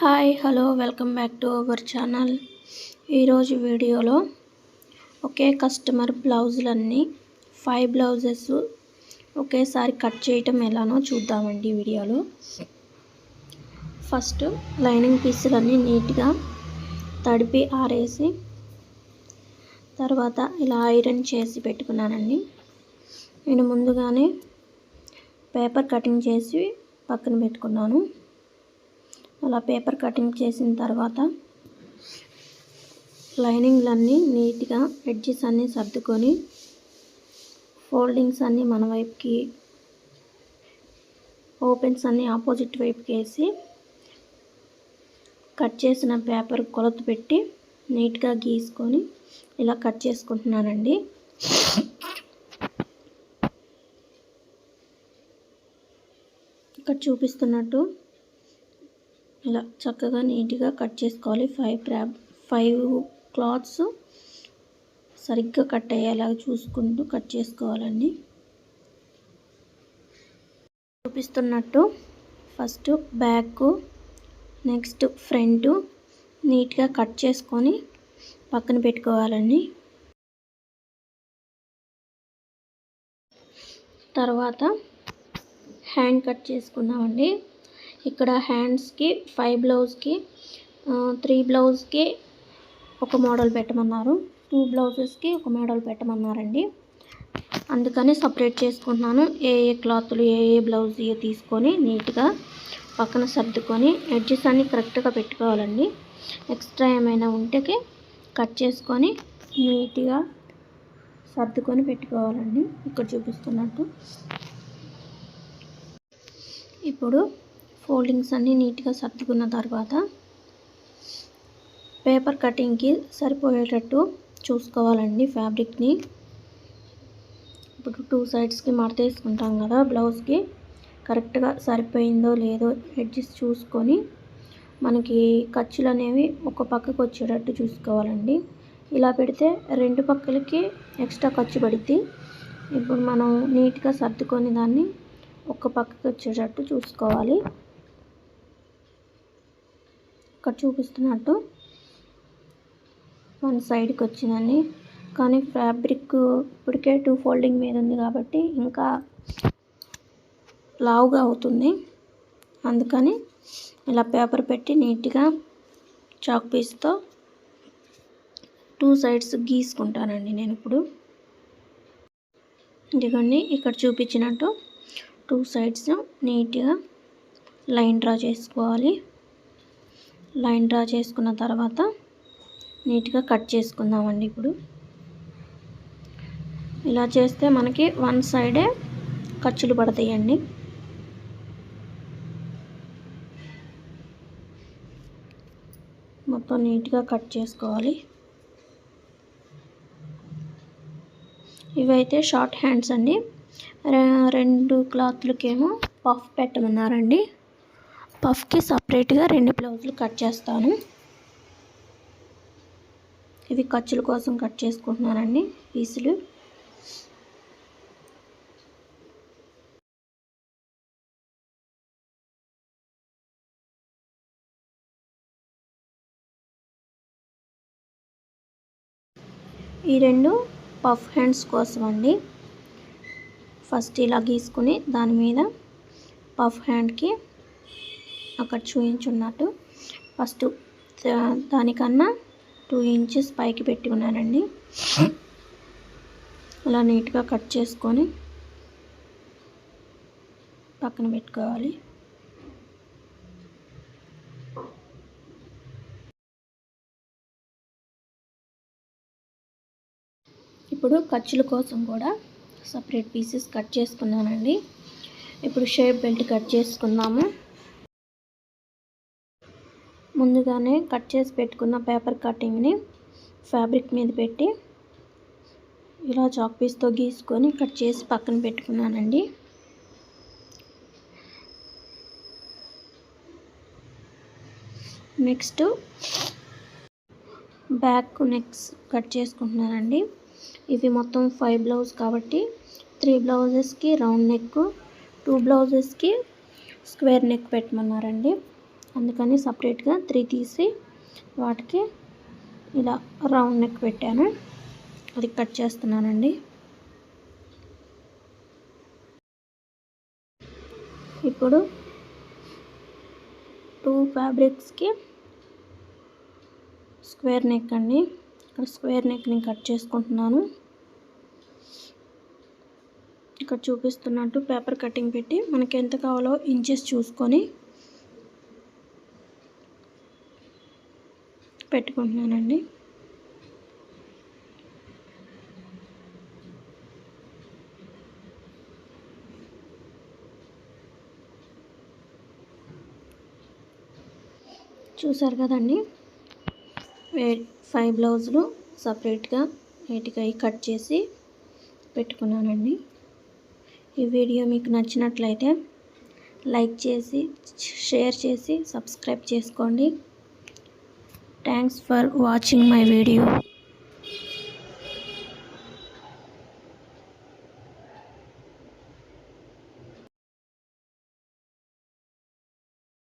Hi hello welcome back to our channel. ఈరోజు వీడియోలో ఒకే customer బ్లౌజులన్నీ 5 blouses ఒకేసారి కట్ చేయటం ఎలానో చూద్దామండి. వీడియోలో ఫస్ట్ లైనింగ్ పీసులన్నీ నీట్గా తడిపి ఆరేసి తర్వాత ఇలా ఐరన్ చేసి పెట్టుకున్నానండి. నేను ముందుగానే పేపర్ కటింగ్ చేసి పక్కన పెట్టుకున్నాను. అలా పేపర్ కటింగ్ చేసిన తర్వాత లైనింగ్లన్నీ నీట్గా ఎడ్జెస్ అన్నీ సర్దుకొని ఫోల్డింగ్స్ అన్నీ మన వైపుకి, ఓపెన్స్ అన్నీ ఆపోజిట్ వైపుకి వేసి కట్ చేసిన పేపర్ కొలత పెట్టి నీట్గా గీసుకొని ఇలా కట్ చేసుకుంటున్నానండి. ఇక్కడ చూపిస్తున్నట్టు ఇలా చక్కగా నీట్గా కట్ చేసుకోవాలి. 5 క్లాత్స్ సరిగ్గా కట్ అయ్యేలాగా చూసుకుంటూ కట్ చేసుకోవాలండి. చూపిస్తున్నట్టు ఫస్ట్ బ్యాక్, నెక్స్ట్ ఫ్రంట్ నీట్గా కట్ చేసుకొని పక్కన పెట్టుకోవాలండి. తర్వాత హ్యాండ్ కట్ చేసుకున్నామండి. ఇక్కడ హ్యాండ్స్కి 5 బ్లౌజ్కి 3 బ్లౌజ్కి ఒక మోడల్ పెట్టమన్నారు, 2 బ్లౌజెస్కి ఒక మోడల్ పెట్టమన్నారండి. అందుకని సపరేట్ చేసుకుంటున్నాను. ఏ క్లాత్లు ఏ బ్లౌజ్ తీసుకొని నీట్గా పక్కన సర్దుకొని ఎడ్జెస్ అన్నీ కరెక్ట్గా పెట్టుకోవాలండి. ఎక్స్ట్రా ఏమైనా ఉంటే కట్ చేసుకొని నీట్గా సర్దుకొని పెట్టుకోవాలండి. ఇక్కడ చూపిస్తున్నట్టు ఇప్పుడు ఫోల్డింగ్స్ అన్నీ నీట్గా సర్దుకున్న తర్వాత పేపర్ కటింగ్కి సరిపోయేటట్టు చూసుకోవాలండి ఫ్యాబ్రిక్ని. ఇప్పుడు 2 సైడ్స్కి మడత వేసుకుంటాం కదా, బ్లౌజ్కి కరెక్ట్గా సరిపోయిందో లేదో ఎడ్జెస్ చూసుకొని మనకి ఖర్చులు అనేవి ఒక పక్కకు వచ్చేటట్టు చూసుకోవాలండి. ఇలా పెడితే 2 పక్కలకి ఎక్స్ట్రా ఖర్చు పడుద్ది. ఇప్పుడు మనం నీట్గా సర్దుకొని దాన్ని ఒక పక్కకు వచ్చేటట్టు చూసుకోవాలి. ఇక్కడ చూపిస్తున్నట్టు 1 సైడ్కి వచ్చిందండి. కానీ ఫ్యాబ్రిక్ ఇప్పటికే 2 ఫోల్డింగ్ మీద ఉంది కాబట్టి ఇంకా లావుగా అవుతుంది. అందుకని ఇలా పేపర్ పెట్టి నీట్గా చాక్ పీస్తో 2 సైడ్స్ గీసుకుంటానండి నేను. ఇప్పుడు ఇదిగోండి ఇక్కడ చూపించినట్టు 2 సైడ్స్ నీట్గా లైన్ డ్రా చేసుకోవాలి. లైన్ డ్రా చేసుకున్న తర్వాత నీట్గా కట్ చేసుకుందామండి. ఇప్పుడు ఇలా చేస్తే మనకి 1 సైడే ఖర్చులు పడతాయండి. మొత్తం నీట్గా కట్ చేసుకోవాలి. ఇవైతే షార్ట్ హ్యాండ్స్ అండి. 2 క్లాత్లకేమో పఫ్ పెట్టమన్నారండి. పఫ్కి సపరేట్గా 2 బ్లౌజులు కట్ చేస్తాను. ఇవి ఖర్చుల కోసం కట్ చేసుకుంటున్నానండి పీసులు. ఈ 2 పఫ్ హ్యాండ్స్ కోసం అండి. ఫస్ట్ ఇలా గీసుకుని దాని మీద పఫ్ హ్యాండ్కి అక్కడ చూయించున్నట్టు ఫస్ట్ దానికన్నా 2 ఇంచెస్ పైకి పెట్టుకున్నానండి. అలా నీట్గా కట్ చేసుకొని పక్కన పెట్టుకోవాలి. ఇప్పుడు ఖర్చుల కోసం కూడా సపరేట్ పీసెస్ కట్ చేసుకున్నానండి. ఇప్పుడు షేప్ బెల్ట్ కట్ చేసుకుందాము. ముందుగానే కట్ చేసి పెట్టుకున్న పేపర్ కటింగ్ని ఫ్యాబ్రిక్ మీద పెట్టి ఇలా చాక్ పీస్తో గీసుకొని కట్ చేసి పక్కన పెట్టుకున్నానండి. నెక్స్ట్ బ్యాక్ నెక్స్ కట్ చేసుకుంటున్నానండి. ఇవి మొత్తం 5 బ్లౌజ్ కాబట్టి 3 బ్లౌజెస్కి రౌండ్ నెక్, 2 బ్లౌజెస్కి స్క్వేర్ నెక్ పెట్టమన్నారండి. అందుకని సపరేట్గా 3 తీసి వాటికి ఇలా రౌండ్ నెక్ పెట్టాను. అది కట్ చేస్తున్నానండి. ఇప్పుడు 2 ఫ్యాబ్రిక్స్కి స్క్వేర్ నెక్ అండి. ఇక్కడ స్క్వేర్ నెక్ని కట్ చేసుకుంటున్నాను. ఇక్కడ చూపిస్తున్నట్టు పేపర్ కటింగ్ పెట్టి మనకి ఎంత కావాలో ఇంచెస్ చూసుకొని పెట్టుకుంటున్నానండి. చూసారు కదండి, 5 బ్లౌజులు సపరేట్గా నీట్గా కట్ చేసి పెట్టుకున్నానండి. ఈ వీడియో మీకు నచ్చినట్లయితే లైక్ చేసి, షేర్ చేసి, సబ్స్క్రైబ్ చేసుకోండి. Thanks for watching my video.